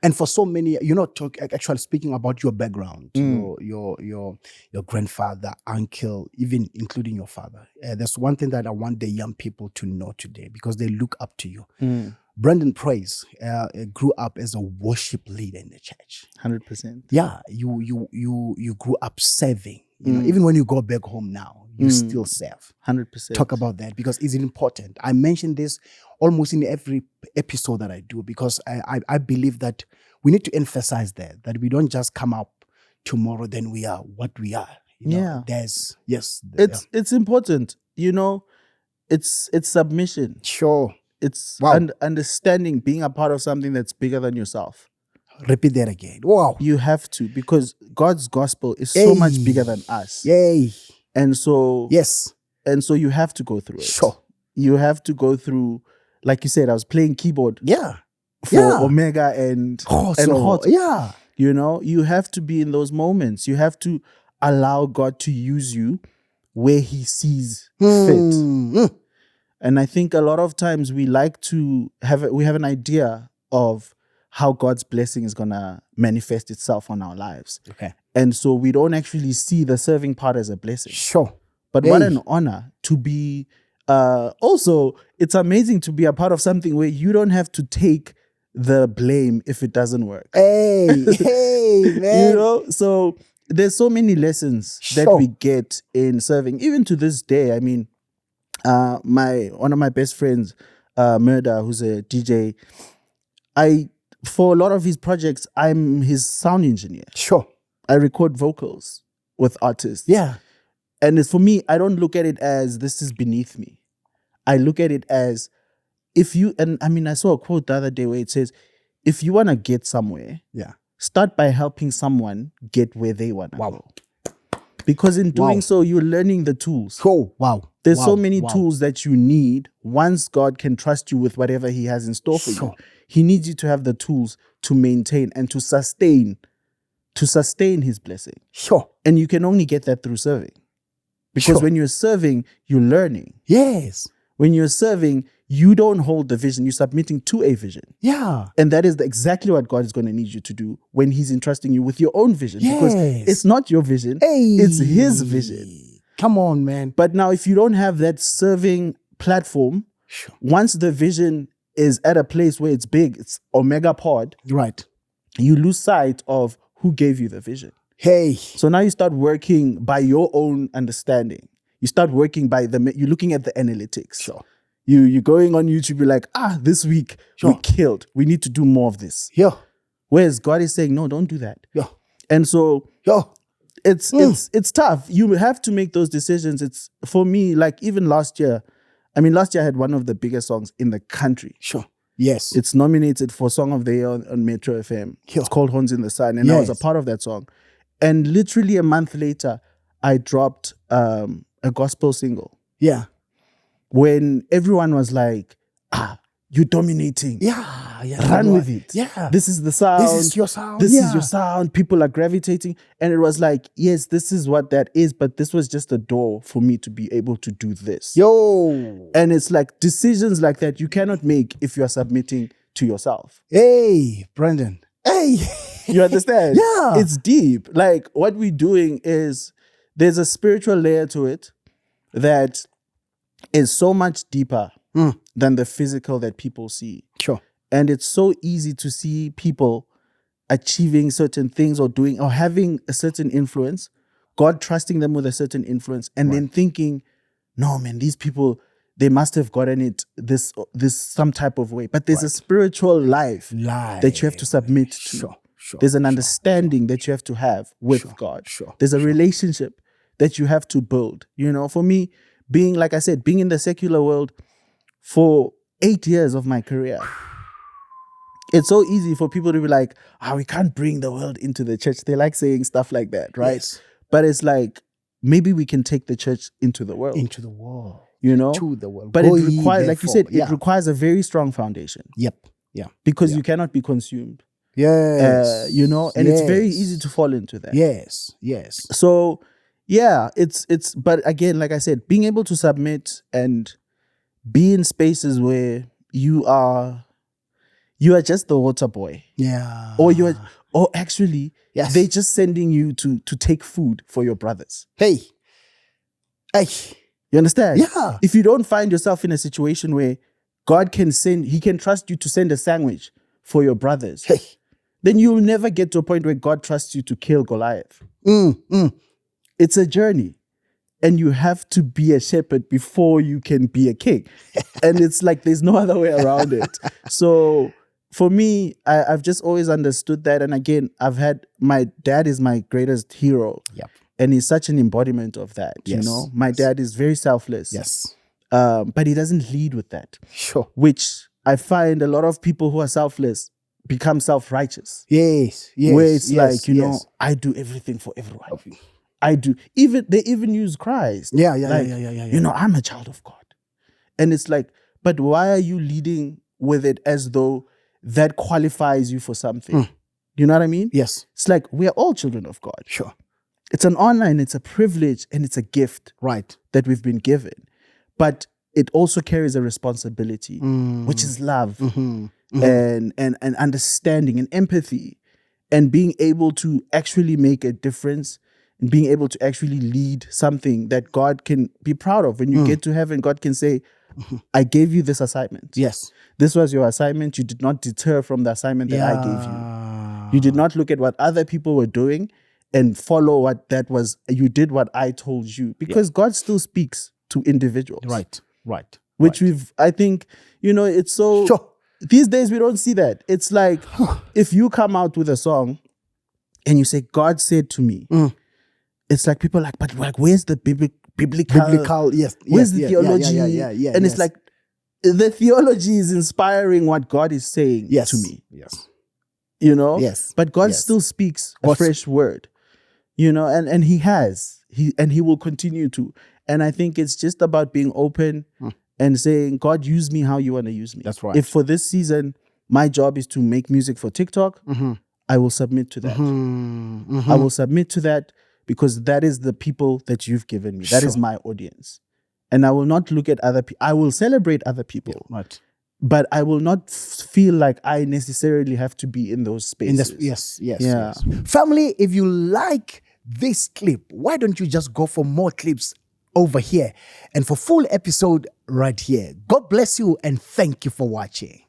And for so many, actually speaking about your background, your grandfather, uncle, even including your father. There's one thing that I want the young people to know today, because they look up to you. Brenden Praise grew up as a worship leader in the church. 100%. Yeah, you grew up serving. Even when you go back home now, you still serve. 100%. Talk about that, because it's important. I mention this almost in every episode that I do, because I believe that we need to emphasize that we don't just come up tomorrow, then we are what we are. It's important. It's submission. Sure. It's understanding, being a part of something that's bigger than yourself. Repeat that again. Wow. You have to, because God's gospel is so much bigger than us. Yay. And so, yes. And so you have to go through it. Sure. You have to go through, like you said, I was playing keyboard. Yeah. For Omega and Hot. Yeah. You have to be in those moments. You have to allow God to use you where he sees fit. And I think a lot of times we like to have an idea of how God's blessing is going to manifest itself on our lives. Okay. And so we don't actually see the serving part as a blessing. Sure. But what an honor to be. Also, it's amazing to be a part of something where you don't have to take the blame if it doesn't work. Hey, man. So there's so many lessons that we get in serving. Even to this day, I mean, one of my best friends, Murda, who's a DJ, for a lot of his projects, I'm his sound engineer. Sure. I record vocals with artists. Yeah. And for me, I don't look at it as this is beneath me. I look at it as I saw a quote the other day where it says, if you want to get somewhere, start by helping someone get where they want to go. Because in doing so, you're learning the tools. Oh, wow. There's so many tools that you need. Once God can trust you with whatever he has in store for you, he needs you to have the tools to maintain and to sustain his blessing. Sure. And you can only get that through serving. Because when you're serving, you're learning. Yes. When you're serving, you don't hold the vision. You're submitting to a vision. Yeah. And that is exactly what God is going to need you to do when he's entrusting you with your own vision. Yes. Because it's not your vision. It's his vision. Come on, man. But now if you don't have that serving platform, once the vision is at a place where it's big, it's Omega Pod. Right. You lose sight of who gave you the vision. Hey. So now you start working by your own understanding. You start working you're looking at the analytics. Sure. You're going on YouTube, you're like, this week we killed. We need to do more of this. Yeah. Whereas God is saying, no, don't do that. Yeah. And so it's tough. You have to make those decisions. It's for me, like even last year I had one of the biggest songs in the country. Sure. Yes. It's nominated for Song of the Year on Metro FM. Yeah. It's called Horns in the Sun. And I was a part of that song. And literally a month later, I dropped a gospel single. Yeah. When everyone was like, you're dominating. Yeah. Run with it. Yeah. This is the sound. This is your sound. This is your sound. People are gravitating. And it was like, yes, this is what that is. But this was just a door for me to be able to do this. Yo. And it's like decisions like that you cannot make if you are submitting to yourself. Hey, Brenden. Hey. You understand? Yeah. It's deep. Like what we're doing is there's a spiritual layer to it that is so much deeper than the physical that people see. Sure. And it's so easy to see people achieving certain things or doing or having a certain influence, God trusting them with a certain influence, and then thinking, no, man, these people, they must have gotten it this some type of way. But there's a spiritual life that you have to submit to. Sure. There's an understanding that you have to have with God. There's a relationship that you have to build. For me, being, like I said, being in the secular world for 8 years of my career, it's so easy for people to be like, we can't bring the world into the church. They like saying stuff like that, right? Yes. But it's like, maybe we can take the church into the world. Into the world. To the world. But it requires, like you said, it requires a very strong foundation. Yep. Yeah. Because you cannot be consumed. Yes. And it's very easy to fall into that. Yes. So, yeah, but again, like I said, being able to submit and be in spaces where you are you are just the water boy. Yeah. Or actually, Yes. they're just sending you to take food for your brothers. Hey. You understand? Yeah. If you don't find yourself in a situation where God he can trust you to send a sandwich for your brothers, Hey. then you'll never get to a point where God trusts you to kill Goliath. It's a journey. And you have to be a shepherd before you can be a king. And it's like there's no other way around it. So for me, I've just always understood that. And again, my dad is my greatest hero. Yep. And he's such an embodiment of that. Yes. You know, my dad is very selfless. Yes. But he doesn't lead with that. Sure. Which I find a lot of people who are selfless become self-righteous. Yes. Where it's like, you know, I do everything for everyone. I do. They even use Christ. Yeah. You know, I'm a child of God. And it's like, but why are you leading with it as though that qualifies you for something? You know what I mean? Yes. It's like, we are all children of God. Sure. It's an honor and it's a privilege and it's a gift. Right. That we've been given. But it also carries a responsibility, which is love and understanding and empathy and being able to actually make a difference and being able to actually lead something that God can be proud of. When you get to heaven, God can say, I gave you this assignment. Yes. This was your assignment. You did not deter from the assignment that I gave you. You did not look at what other people were doing and follow what that was. You did what I told you. Because God still speaks to individuals. Right. Which I think, you know, it's so... Sure. These days, we don't see that. It's like, if you come out with a song and you say, God said to me, it's like people are like, but like, where's the biblical, yes. Where's the theology? Yeah. And it's like, the theology is inspiring what God is saying to me. Yes. You know? Yes. But God still speaks a fresh word. You know, and he will continue to. And I think it's just about being open and saying, God, use me how you want to use me. That's right. If for this season, my job is to make music for TikTok, I will submit to that. I will submit to that because that is the people that you've given me. That is my audience. And I will not look at other people. I will celebrate other people. Yeah, right. But I will not feel like I necessarily have to be in those spaces. Yes. Family, if you like this clip, why don't you just go for more clips over here and for full episode right here? God bless you and thank you for watching.